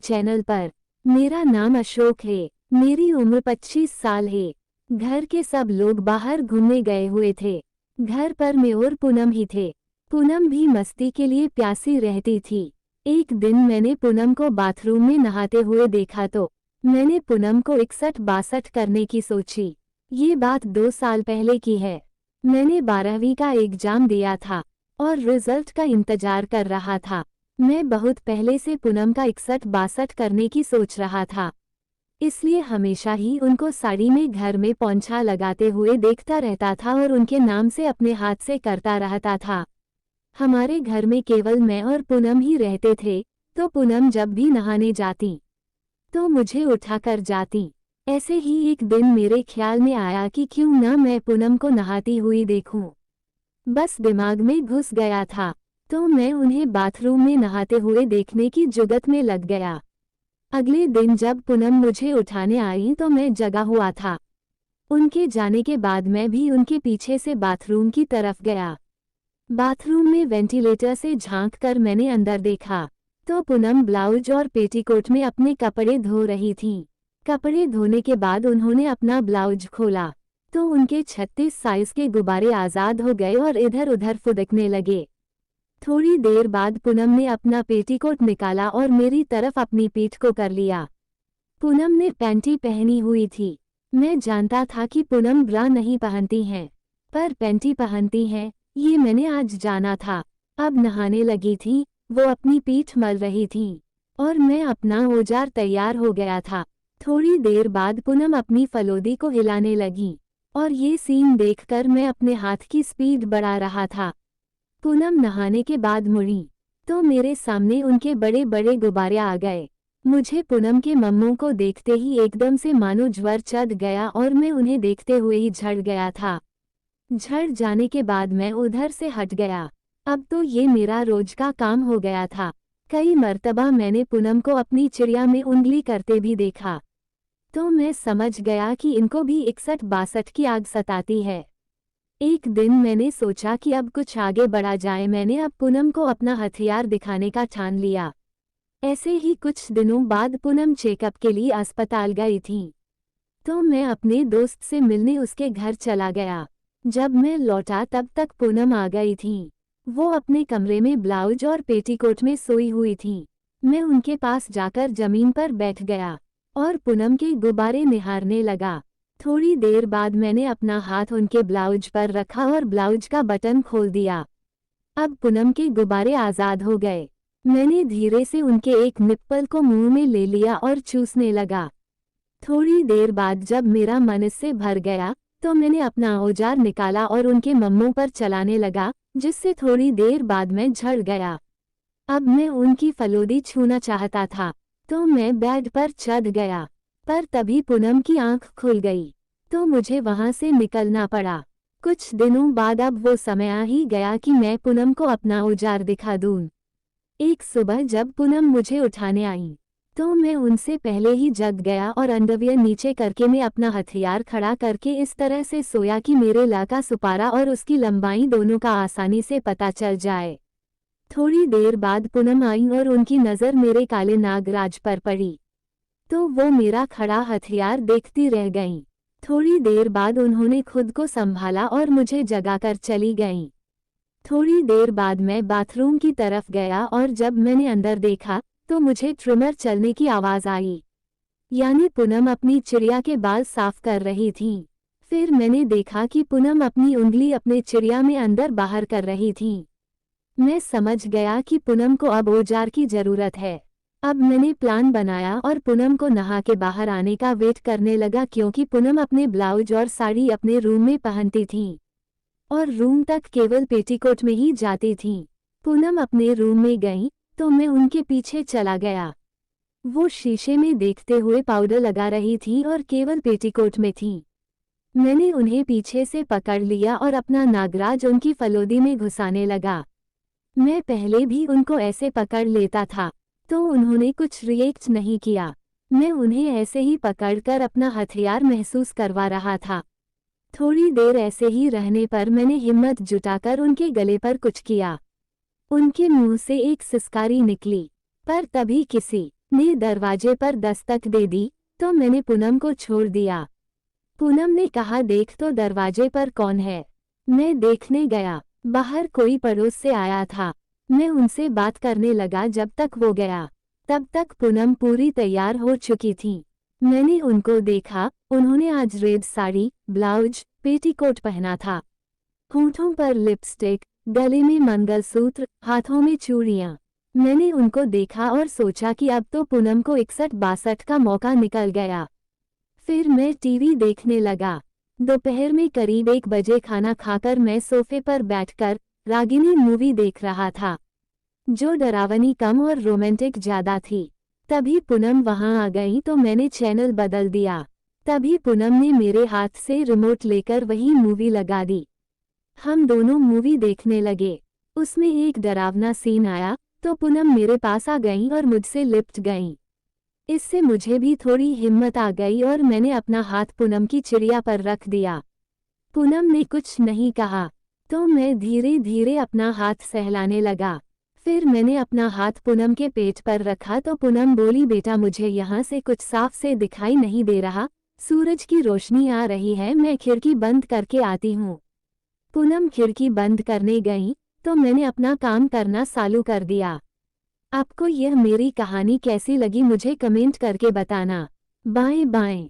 Channel पर। मेरा नाम अशोक है। मेरी उम्र 25 साल है। घर के सब लोग बाहर घूमने गए हुए थे। घर पर मैं और पूनम ही थे। पूनम भी मस्ती के लिए प्यासी रहती थी। एक दिन मैंने पूनम को बाथरूम में नहाते हुए देखा तो मैंने पूनम को 61-62 करने की सोची। ये बात 2 साल पहले की है। मैंने 12वीं का एग्जाम दिया था और रिजल्ट का इंतजार कर रहा था। मैं बहुत पहले से पूनम का 61-62 करने की सोच रहा था, इसलिए हमेशा ही उनको साड़ी में घर में पोंछा लगाते हुए देखता रहता था और उनके नाम से अपने हाथ से करता रहता था। हमारे घर में केवल मैं और पूनम ही रहते थे, तो पूनम जब भी नहाने जाती तो मुझे उठाकर जाती। ऐसे ही एक दिन मेरे ख्याल में आया कि क्यों ना मैं पूनम को नहाती हुई देखूं। बस दिमाग में घुस गया था, तो मैं उन्हें बाथरूम में नहाते हुए देखने की जुगत में लग गया। अगले दिन जब पूनम मुझे उठाने आई तो मैं जगा हुआ था। उनके जाने के बाद मैं भी उनके पीछे से बाथरूम की तरफ गया। बाथरूम में वेंटिलेटर से झांककर मैंने अंदर देखा तो पूनम ब्लाउज और पेटीकोट में अपने कपड़े धो रही थीं। कपड़े धोने के बाद उन्होंने अपना ब्लाउज खोला तो उनके 36 साइज के गुब्बारे आज़ाद हो गए और इधर उधर फुदकने लगे। थोड़ी देर बाद पूनम ने अपना पेटीकोट निकाला और मेरी तरफ अपनी पीठ को कर लिया। पूनम ने पैंटी पहनी हुई थी। मैं जानता था कि पूनम ब्रा नहीं पहनती हैं, पर पैंटी पहनती हैं, ये मैंने आज जाना था। अब नहाने लगी थी, वो अपनी पीठ मल रही थी और मैं अपना औजार तैयार हो गया था। थोड़ी देर बाद पूनम अपनी फलोदी को हिलाने लगी और ये सीन देखकर मैं अपने हाथ की स्पीड बढ़ा रहा था। पूनम नहाने के बाद मुड़ी तो मेरे सामने उनके बड़े बड़े गुब्बारे आ गए। मुझे पूनम के मम्मों को देखते ही एकदम से मानो ज्वर चढ़ गया और मैं उन्हें देखते हुए ही झड़ गया था। झड़ जाने के बाद मैं उधर से हट गया। अब तो ये मेरा रोज का काम हो गया था। कई मर्तबा मैंने पूनम को अपनी चिड़िया में उंगली करते भी देखा, तो मैं समझ गया कि इनको भी 61-62 की आग सताती है। एक दिन मैंने सोचा कि अब कुछ आगे बढ़ा जाए। मैंने अब पूनम को अपना हथियार दिखाने का ठान लिया। ऐसे ही कुछ दिनों बाद पूनम चेकअप के लिए अस्पताल गई थी, तो मैं अपने दोस्त से मिलने उसके घर चला गया। जब मैं लौटा तब तक पूनम आ गई थी। वो अपने कमरे में ब्लाउज और पेटीकोट में सोई हुई थी। मैं उनके पास जाकर जमीन पर बैठ गया और पूनम के गुब्बारे निहारने लगा। थोड़ी देर बाद मैंने अपना हाथ उनके ब्लाउज पर रखा और ब्लाउज का बटन खोल दिया। अब पूनम के गुब्बारे आज़ाद हो गए। मैंने धीरे से उनके एक निप्पल को मुंह में ले लिया और चूसने लगा। थोड़ी देर बाद जब मेरा मन इससे भर गया तो मैंने अपना औजार निकाला और उनके मम्मों पर चलाने लगा, जिससे थोड़ी देर बाद मैं झड़ गया। अब मैं उनकी फलोदी छूना चाहता था, तो मैं बेड पर चढ़ गया, पर तभी पूनम की आंख खुल गई, तो मुझे वहां से निकलना पड़ा। कुछ दिनों बाद अब वो समय आ ही गया कि मैं पूनम को अपना औजार दिखा दूं। एक सुबह जब पूनम मुझे उठाने आई, तो मैं उनसे पहले ही जग गया और अंडरवियर नीचे करके मैं अपना हथियार खड़ा करके इस तरह से सोया कि मेरे ला का सुपारा और उसकी लंबाई दोनों का आसानी से पता चल जाए। थोड़ी देर बाद पूनम आई और उनकी नज़र मेरे काले नागराज पर पड़ी, तो वो मेरा खड़ा हथियार देखती रह गईं। थोड़ी देर बाद उन्होंने खुद को संभाला और मुझे जगाकर चली गईं। थोड़ी देर बाद मैं बाथरूम की तरफ गया और जब मैंने अंदर देखा तो मुझे ट्रिमर चलने की आवाज़ आई, यानी पूनम अपनी चिड़िया के बाल साफ कर रही थी। फिर मैंने देखा कि पूनम अपनी उंगली अपने चिड़िया में अंदर बाहर कर रही थी। मैं समझ गया कि पूनम को अब औजार की ज़रूरत है। अब मैंने प्लान बनाया और पूनम को नहा के बाहर आने का वेट करने लगा, क्योंकि पूनम अपने ब्लाउज और साड़ी अपने रूम में पहनती थी और रूम तक केवल पेटीकोट में ही जाती थी। पूनम अपने रूम में गई तो मैं उनके पीछे चला गया। वो शीशे में देखते हुए पाउडर लगा रही थी और केवल पेटीकोट में थी। मैंने उन्हें पीछे से पकड़ लिया और अपना नागराज उनकी फलोदी में घुसाने लगा। मैं पहले भी उनको ऐसे पकड़ लेता था, तो उन्होंने कुछ रिएक्ट नहीं किया। मैं उन्हें ऐसे ही पकड़कर अपना हथियार महसूस करवा रहा था। थोड़ी देर ऐसे ही रहने पर मैंने हिम्मत जुटाकर उनके गले पर कुछ किया। उनके मुंह से एक सिसकारी निकली, पर तभी किसी ने दरवाजे पर दस्तक दे दी तो मैंने पूनम को छोड़ दिया। पूनम ने कहा, देख तो दरवाजे पर कौन है। मैं देखने गया, बाहर कोई पड़ोस से आया था। मैं उनसे बात करने लगा, जब तक वो गया तब तक पूनम पूरी तैयार हो चुकी थी। मैंने उनको देखा, उन्होंने आज रेड साड़ी, ब्लाउज, पेटीकोट पहना था। होठों पर लिपस्टिक, गले में मंगलसूत्र, हाथों में चूड़ियां। मैंने उनको देखा और सोचा कि अब तो पूनम को 61-62 का मौका निकल गया। फिर मैं टीवी देखने लगा। दोपहर में करीब 1 बजे खाना खाकर मैं सोफे पर बैठकर रागिनी मूवी देख रहा था, जो डरावनी कम और रोमांटिक ज्यादा थी। तभी पूनम वहां आ गई तो मैंने चैनल बदल दिया। तभी पूनम ने मेरे हाथ से रिमोट लेकर वही मूवी लगा दी। हम दोनों मूवी देखने लगे। उसमें एक डरावना सीन आया तो पूनम मेरे पास आ गई और मुझसे लिपट गई। इससे मुझे भी थोड़ी हिम्मत आ गई और मैंने अपना हाथ पूनम की चिड़िया पर रख दिया। पूनम ने कुछ नहीं कहा तो मैं धीरे धीरे अपना हाथ सहलाने लगा। फिर मैंने अपना हाथ पूनम के पेट पर रखा तो पूनम बोली, बेटा मुझे यहाँ से कुछ साफ से दिखाई नहीं दे रहा, सूरज की रोशनी आ रही है, मैं खिड़की बंद करके आती हूँ। पूनम खिड़की बंद करने गई तो मैंने अपना काम करना चालू कर दिया। आपको यह मेरी कहानी कैसी लगी मुझे कमेंट करके बताना। Bye bye.